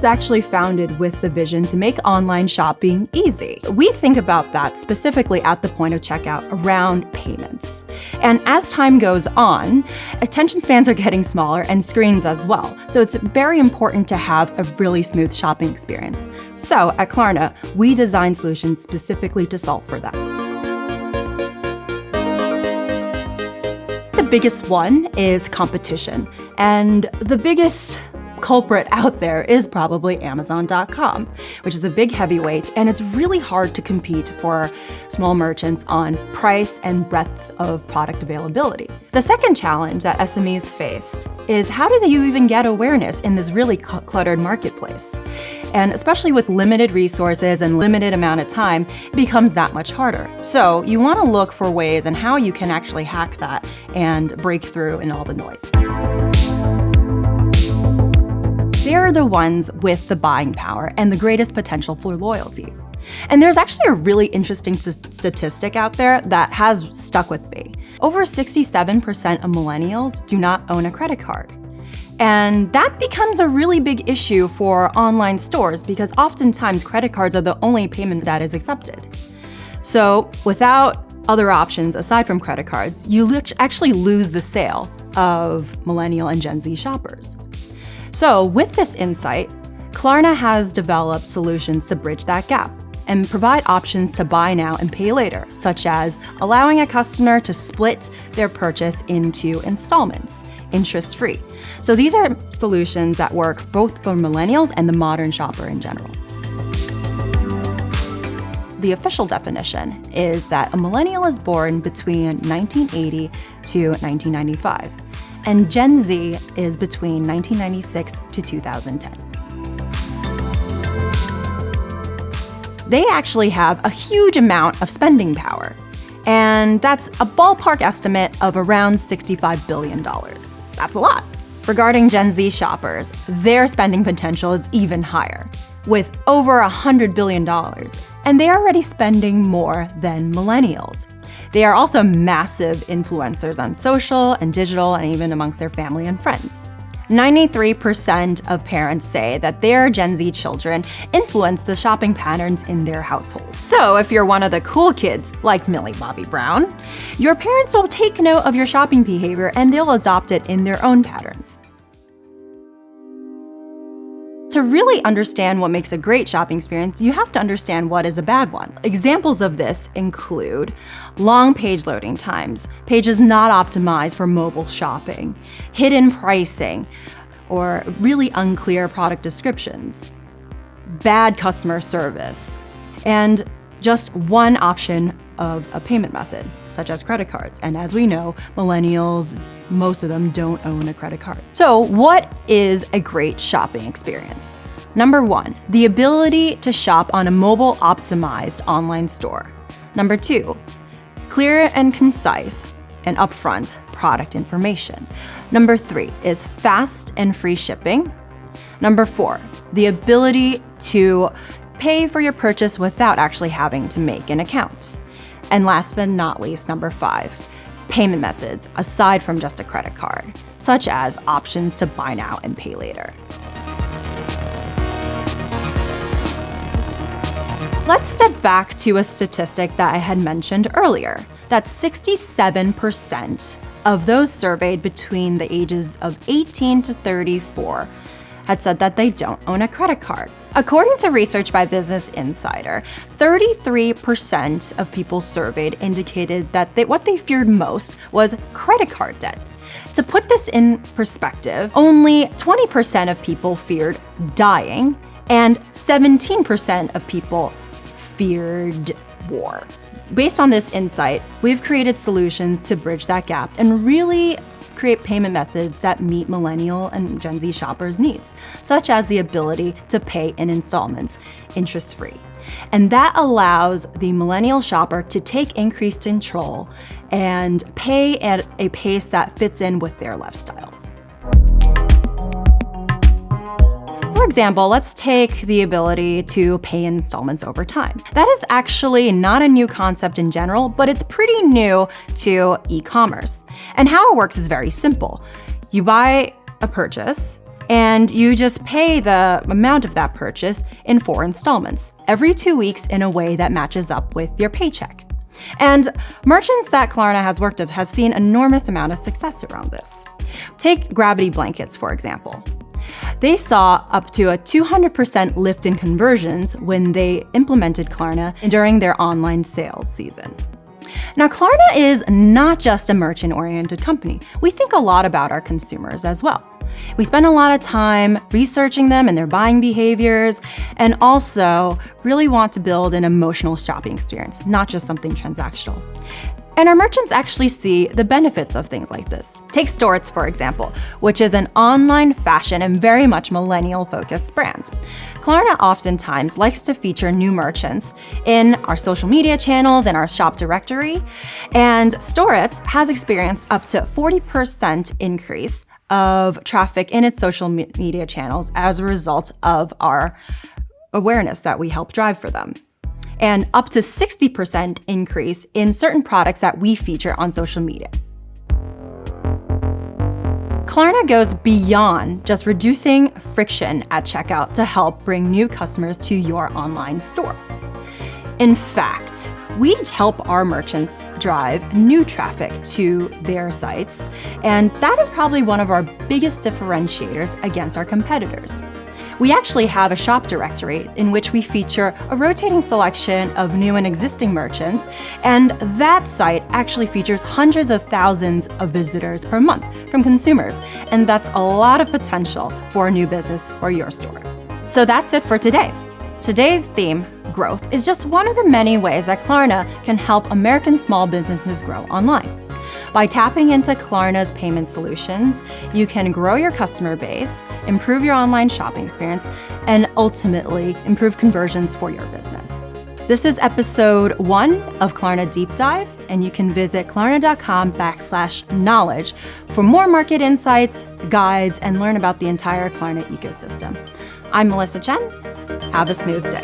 was actually founded with the vision to make online shopping easy. We think about that specifically at the point of checkout around payments. And as time goes on, attention spans are getting smaller and screens as well. So it's very important to have a really smooth shopping experience. So at Klarna, we design solutions specifically to solve for that. The biggest one is competition. And the biggest culprit out there is probably Amazon.com, which is a big heavyweight, and it's really hard to compete for small merchants on price and breadth of product availability. The second challenge that SMEs faced is how do you even get awareness in this really cluttered marketplace? And especially with limited resources and limited amount of time, it becomes that much harder. So you want to look for ways and how you can actually hack that and break through in all the noise. They're the ones with the buying power and the greatest potential for loyalty. And there's actually a really interesting statistic out there that has stuck with me. Over 67% of millennials do not own a credit card. And that becomes a really big issue for online stores because oftentimes credit cards are the only payment that is accepted. So without other options aside from credit cards, you actually lose the sale of Millennial and Gen Z shoppers. So with this insight, Klarna has developed solutions to bridge that gap and provide options to buy now and pay later, such as allowing a customer to split their purchase into installments, interest-free. So these are solutions that work both for millennials and the modern shopper in general. The official definition is that a millennial is born between 1980 to 1995. And Gen Z is between 1996 to 2010. They actually have a huge amount of spending power, and that's a ballpark estimate of around $65 billion. That's a lot. Regarding Gen Z shoppers, their spending potential is even higher, with over $100 billion, and they're already spending more than millennials. They are also massive influencers on social and digital and even amongst their family and friends. 93% of parents say that their Gen Z children influence the shopping patterns in their household. So if you're one of the cool kids like Millie Bobby Brown, your parents will take note of your shopping behavior and they'll adopt it in their own patterns. To really understand what makes a great shopping experience, you have to understand what is a bad one. Examples of this include long page loading times, pages not optimized for mobile shopping, hidden pricing, or really unclear product descriptions, bad customer service, and just one option of a payment method, such as credit cards. And as we know, millennials, most of them don't own a credit card. So what is a great shopping experience? Number one, the ability to shop on a mobile optimized online store. Number two, clear and concise and upfront product information. Number three is fast and free shipping. Number four, the ability to pay for your purchase without actually having to make an account. And last but not least, number five, payment methods aside from just a credit card, such as options to buy now and pay later. Let's step back to a statistic that I had mentioned earlier, that 67% of those surveyed between the ages of 18 to 34 had said that they don't own a credit card. According to research by Business Insider, 33% of people surveyed indicated that what they feared most was credit card debt. To put this in perspective, only 20% of people feared dying, and 17% of people feared war. Based on this insight, we've created solutions to bridge that gap and really create payment methods that meet Millennial and Gen Z shoppers' needs, such as the ability to pay in installments, interest-free. And that allows the Millennial shopper to take increased control and pay at a pace that fits in with their lifestyles. For example, let's take the ability to pay installments over time. That is actually not a new concept in general, but it's pretty new to e-commerce. And how it works is very simple. You buy a purchase and you just pay the amount of that purchase in 4 installments, every 2 weeks in a way that matches up with your paycheck. And merchants that Klarna has worked with has seen enormous amount of success around this. Take Gravity Blankets, for example. They saw up to a 200% lift in conversions when they implemented Klarna during their online sales season. Now, Klarna is not just a merchant-oriented company. We think a lot about our consumers as well. We spend a lot of time researching them and their buying behaviors, and also really want to build an emotional shopping experience, not just something transactional. And our merchants actually see the benefits of things like this. Take Storets, for example, which is an online fashion and very much millennial-focused brand. Klarna oftentimes likes to feature new merchants in our social media channels and our shop directory, and Storets has experienced up to 40% increase of traffic in its social media channels as a result of our awareness that we help drive for them, and up to 60% increase in certain products that we feature on social media. Klarna goes beyond just reducing friction at checkout to help bring new customers to your online store. In fact, we help our merchants drive new traffic to their sites, and that is probably one of our biggest differentiators against our competitors. We actually have a shop directory in which we feature a rotating selection of new and existing merchants, and that site actually features hundreds of thousands of visitors per month from consumers, and that's a lot of potential for a new business or your store. So that's it for today. Today's theme, growth, is just one of the many ways that Klarna can help American small businesses grow online. By tapping into Klarna's payment solutions, you can grow your customer base, improve your online shopping experience, and ultimately improve conversions for your business. This is episode 1 of Klarna Deep Dive, and you can visit klarna.com/knowledge for more market insights, guides, and learn about the entire Klarna ecosystem. I'm Melissa Chien. Have a smooth day.